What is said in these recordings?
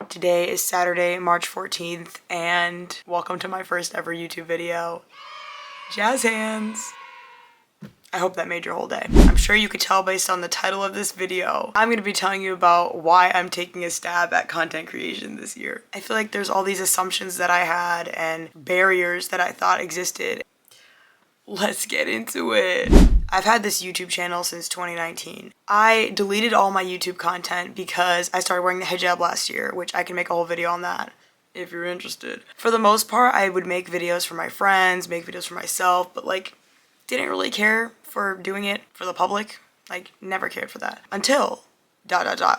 Today is Saturday, March 14th, and welcome to my first ever YouTube video. Jazz hands! I hope that made your whole day. I'm sure you could tell based on the title of this video, I'm going to be telling you about why I'm taking a stab at content creation this year. I feel like there's all these assumptions that I had and barriers that I thought existed. Let's get into it. I've had this YouTube channel since 2019. I deleted all my YouTube content because I started wearing the hijab last year, which I can make a whole video on that if you're interested. For the most part, I would make videos for my friends, make videos for myself, but didn't really care for doing it for the public. Never cared for that. Until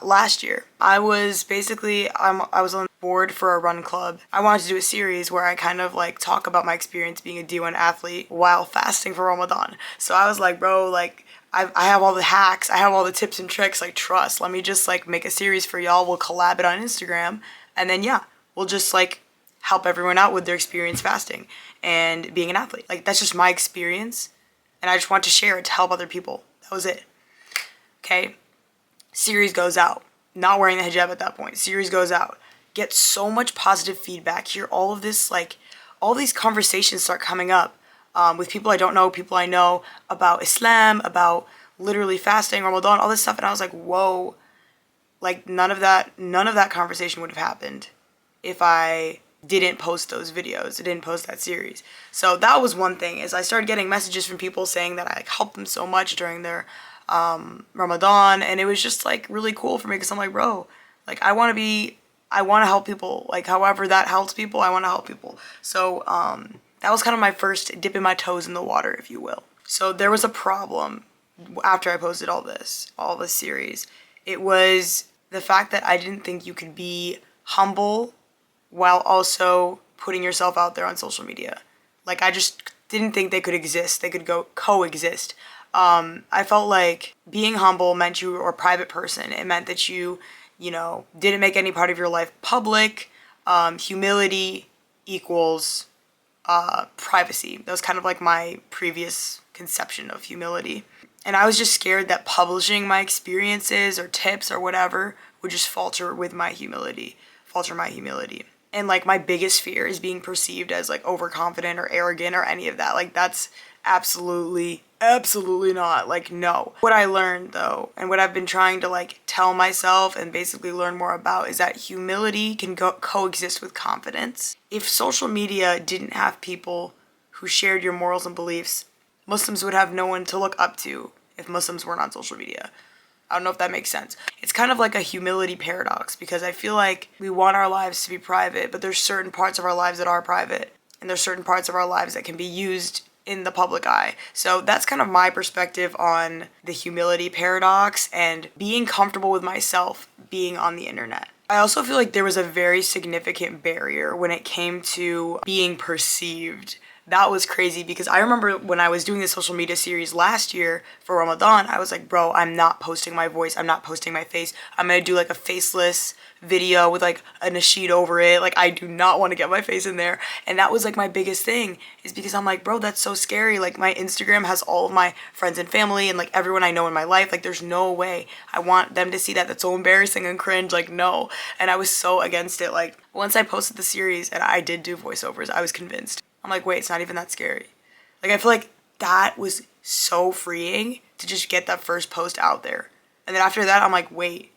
last year. I was basically, I was on board for a run club. I wanted to do a series where I kind of talk about my experience being a D1 athlete while fasting for Ramadan. So I was like, bro, I have all the hacks, I have all the tips and tricks, trust. Let me just make a series for y'all. We'll collab it on Instagram. And then yeah, we'll just help everyone out with their experience fasting and being an athlete. That's just my experience. And I just want to share it to help other people. That was it. Okay. Series goes out. Not wearing the hijab at that point. Series goes out. Get so much positive feedback. Hear all of this, all these conversations start coming up with people I don't know, people I know, about Islam, about literally fasting, Ramadan, all this stuff. And I was like, whoa, none of that conversation would have happened if I didn't post those videos. I didn't post that series. So that was one thing, is I started getting messages from people saying that I helped them so much during their Ramadan, and it was just really cool for me, because I'm like, bro, I want to help people, however that helps people, I want to help people. So that was kind of my first dipping my toes in the water, if you will. So there was a problem after I posted all this series. It was the fact that I didn't think you could be humble while also putting yourself out there on social media. I just didn't think they could exist. They could coexist. I felt like being humble meant you were a private person. It meant that you didn't make any part of your life public. Humility equals privacy. That was kind of my previous conception of humility. And I was just scared that publishing my experiences or tips or whatever would just falter my humility. And my biggest fear is being perceived as overconfident or arrogant or any of that. That's absolutely not. No. What I learned though, and what I've been trying to tell myself and basically learn more about, is that humility can coexist with confidence. If social media didn't have people who shared your morals and beliefs, Muslims would have no one to look up to if Muslims weren't on social media. I don't know if that makes sense. It's kind of a humility paradox, because I feel like we want our lives to be private, but there's certain parts of our lives that are private, and there's certain parts of our lives that can be used in the public eye. So that's kind of my perspective on the humility paradox and being comfortable with myself being on the internet. I also feel like there was a very significant barrier when it came to being perceived. That was crazy, because I remember when I was doing the social media series last year for Ramadan, I was like, bro, I'm not posting my voice, I'm not posting my face. I'm gonna do a faceless video with a nasheed over it. I do not want to get my face in there. And that was my biggest thing, is because I'm like, bro, that's so scary. My Instagram has all of my friends and family and everyone I know in my life. There's no way I want them to see that. That's so embarrassing and cringe. No. And I was so against it. Once I posted the series and I did do voiceovers, I was convinced. I'm like, wait, it's not even that scary. I feel like that was so freeing to just get that first post out there. And then after that, I'm like, wait,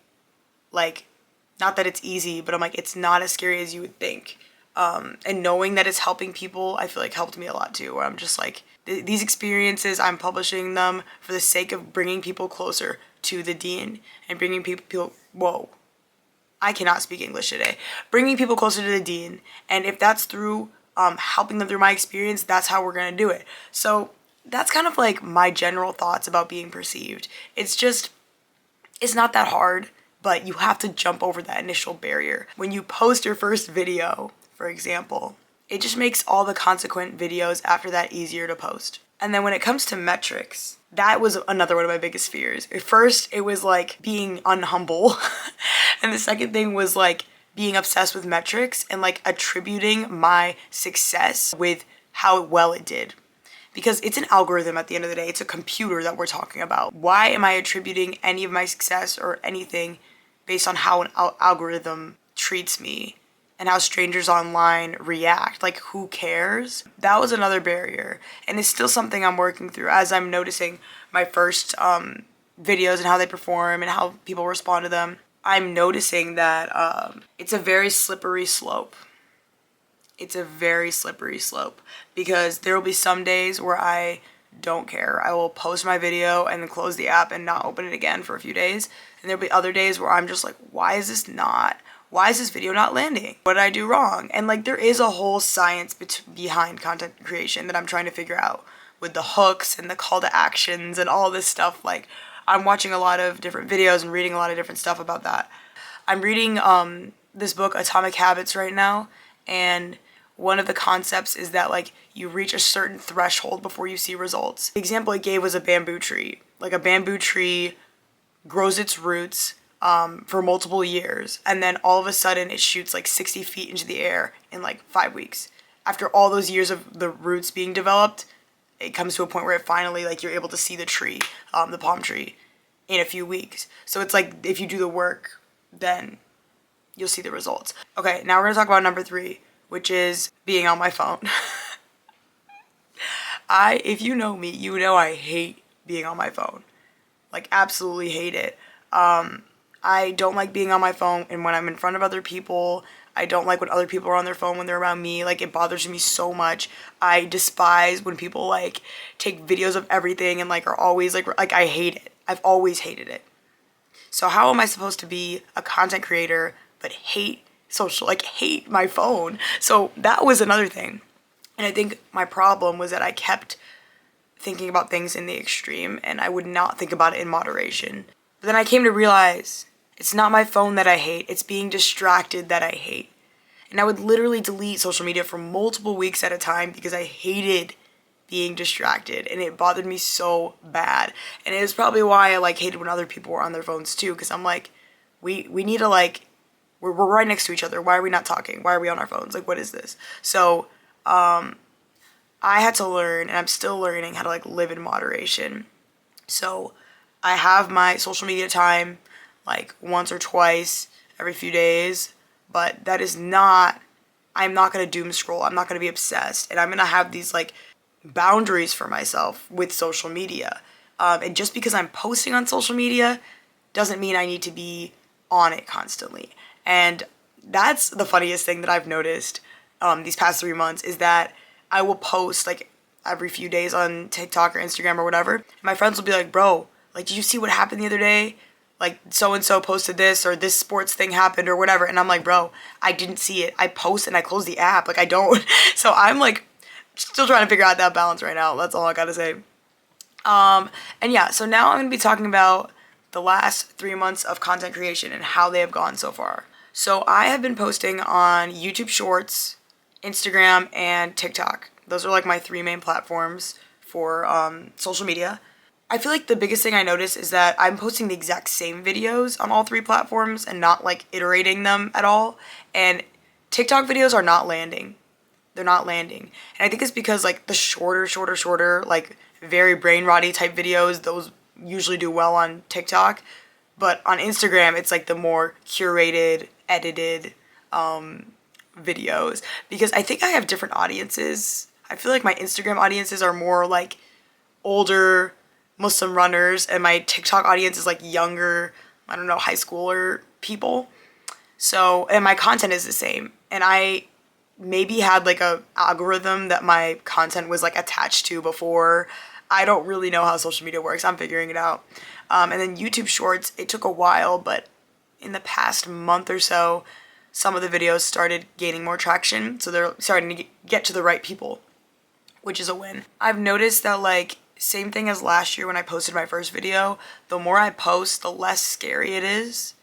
not that it's easy, but I'm like, it's not as scary as you would think. And knowing that it's helping people, I feel helped me a lot too, where I'm just these experiences, I'm publishing them for the sake of bringing people closer to the deen and bringing people, whoa, I cannot speak English today. Bringing people closer to the deen. And if that's through helping them through my experience, that's how we're going to do it. So that's kind of my general thoughts about being perceived. It's not that hard, but you have to jump over that initial barrier. When you post your first video, for example, it just makes all the consequent videos after that easier to post. And then when it comes to metrics, that was another one of my biggest fears. At first, it was being unhumble. And the second thing was being obsessed with metrics and attributing my success with how well it did. Because it's an algorithm at the end of the day. It's a computer that we're talking about. Why am I attributing any of my success or anything based on how an algorithm treats me and how strangers online react. Like, who cares? That was another barrier. And it's still something I'm working through as I'm noticing my first videos and how they perform and how people respond to them. I'm noticing that it's a very slippery slope. It's a very slippery slope because there will be some days where I don't care. I will post my video and then close the app and not open it again for a few days. And there'll be other days where I'm just like, why is this video not landing? What did I do wrong? And like, there is a whole science behind content creation that I'm trying to figure out with the hooks and the call to actions and all this stuff. Like, I'm watching a lot of different videos and reading a lot of different stuff about that. I'm reading this book, Atomic Habits, right now, and one of the concepts is that like you reach a certain threshold before you see results. The example it gave was a bamboo tree. Like, a bamboo tree grows its roots for multiple years, and then all of a sudden it shoots like 60 feet into the air in like 5 weeks. After all those years of the roots being developed, it comes to a point where it finally, like, you're able to see the tree, the palm tree, in a few weeks. So it's like, if you do the work, then you'll see the results. Okay, now we're gonna talk about number 3, which is being on my phone. If you know me, you know I hate being on my phone. Like, absolutely hate it. I don't like being on my phone, and when I'm in front of other people, I don't like when other people are on their phone when they're around me. Like, it bothers me so much. I despise when people like take videos of everything and like are always like I hate it. I've always hated it. So how am I supposed to be a content creator but hate my phone? So that was another thing. And I think my problem was that I kept thinking about things in the extreme and I would not think about it in moderation. But then I came to realize it's not my phone that I hate, it's being distracted that I hate. And I would literally delete social media for multiple weeks at a time because I hated being distracted, and it bothered me so bad. And it was probably why I like hated when other people were on their phones too, because I'm like, we need to like, we're right next to each other. Why are we not talking? Why are we on our phones? Like, what is this? So I had to learn, and I'm still learning how to like live in moderation. So I have my social media time like once or twice every few days, but that is not, I'm not going to doom scroll. I'm not going to be obsessed, and I'm going to have these like boundaries for myself with social media. And just because I'm posting on social media doesn't mean I need to be on it constantly. And that's the funniest thing that I've noticed these past 3 months is that I will post like every few days on TikTok or Instagram or whatever. My friends will be like, bro, like, did you see what happened the other day? Like, so-and-so posted this, or this sports thing happened or whatever. And I'm like, bro, I didn't see it. I post and I close the app. Like, I don't. So I'm like still trying to figure out that balance right now. That's all I gotta say. And yeah, so now I'm gonna be talking about the last 3 months of content creation and how they have gone so far. So I have been posting on YouTube Shorts, Instagram, and TikTok. Those are like my 3 main platforms for social media. I feel like the biggest thing I notice is that I'm posting the exact same videos on all 3 platforms and not like iterating them at all. And TikTok videos are not landing. They're not landing. And I think it's because like the shorter, like very brain rotty type videos, those usually do well on TikTok. But on Instagram, it's like the more curated, edited videos. Because I think I have different audiences. I feel like my Instagram audiences are more like older Muslim runners, and my TikTok audience is like younger, I don't know, high schooler people. So, and my content is the same. And I maybe had like a algorithm that my content was like attached to before. I don't really know how social media works. I'm figuring it out. And then YouTube Shorts, it took a while, but in the past month or so, some of the videos started gaining more traction. So they're starting to get to the right people, which is a win. I've noticed that like, same thing as last year when I posted my first video, the more I post, the less scary it is.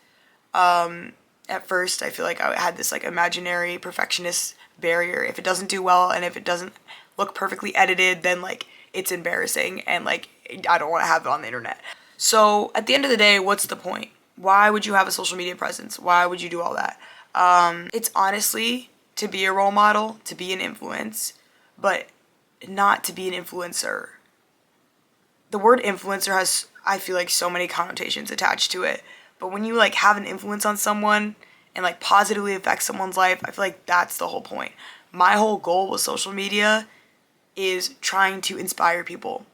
At first, I feel like I had this like imaginary perfectionist barrier. If it doesn't do well and if it doesn't look perfectly edited, then like it's embarrassing and like I don't want to have it on the internet. So at the end of the day, what's the point? Why would you have a social media presence? Why would you do all that? It's honestly to be a role model, to be an influence, but not to be an influencer. The word influencer has, I feel like, so many connotations attached to it. But when you like have an influence on someone and like positively affect someone's life, I feel like that's the whole point. My whole goal with social media is trying to inspire people.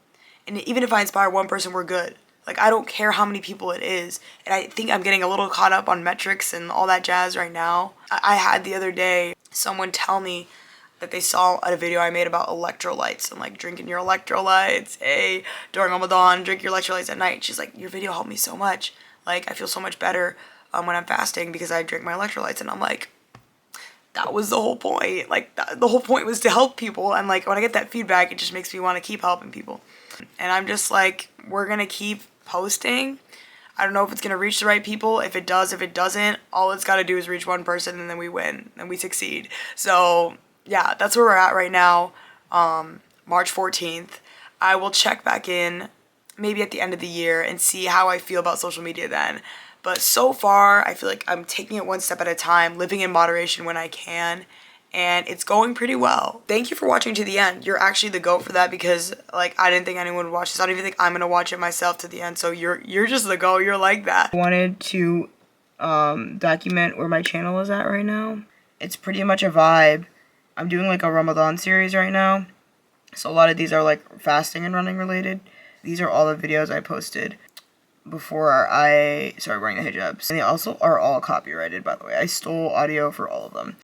And even if I inspire one person, we're good. Like, I don't care how many people it is. And I think I'm getting a little caught up on metrics and all that jazz right now. I had the other day someone tell me that they saw a video I made about electrolytes and like drinking your electrolytes. Hey, during Ramadan, drink your electrolytes at night. She's like, your video helped me so much. Like, I feel so much better when I'm fasting because I drink my electrolytes. And I'm like, that was the whole point. Like, the whole point was to help people. And like, when I get that feedback, it just makes me want to keep helping people. And I'm just like, we're gonna keep posting. I don't know if it's gonna reach the right people. If it does, if it doesn't, all it's gotta do is reach one person and then we win and we succeed. So yeah, that's where we're at right now. March 14th. I will check back in maybe at the end of the year and see how I feel about social media then. But so far, I feel like I'm taking it one step at a time, living in moderation when I can, and it's going pretty well. Thank you for watching to the end. You're actually the GOAT for that because, like, I didn't think anyone would watch this. I don't even think I'm gonna watch it myself to the end, so you're just the GOAT. You're like that. I wanted to document where my channel is at right now. It's pretty much a vibe. I'm doing, like, a Ramadan series right now, so a lot of these are, like, fasting and running related. These are all the videos I posted before I started wearing the hijabs. And they also are all copyrighted, by the way. I stole audio for all of them.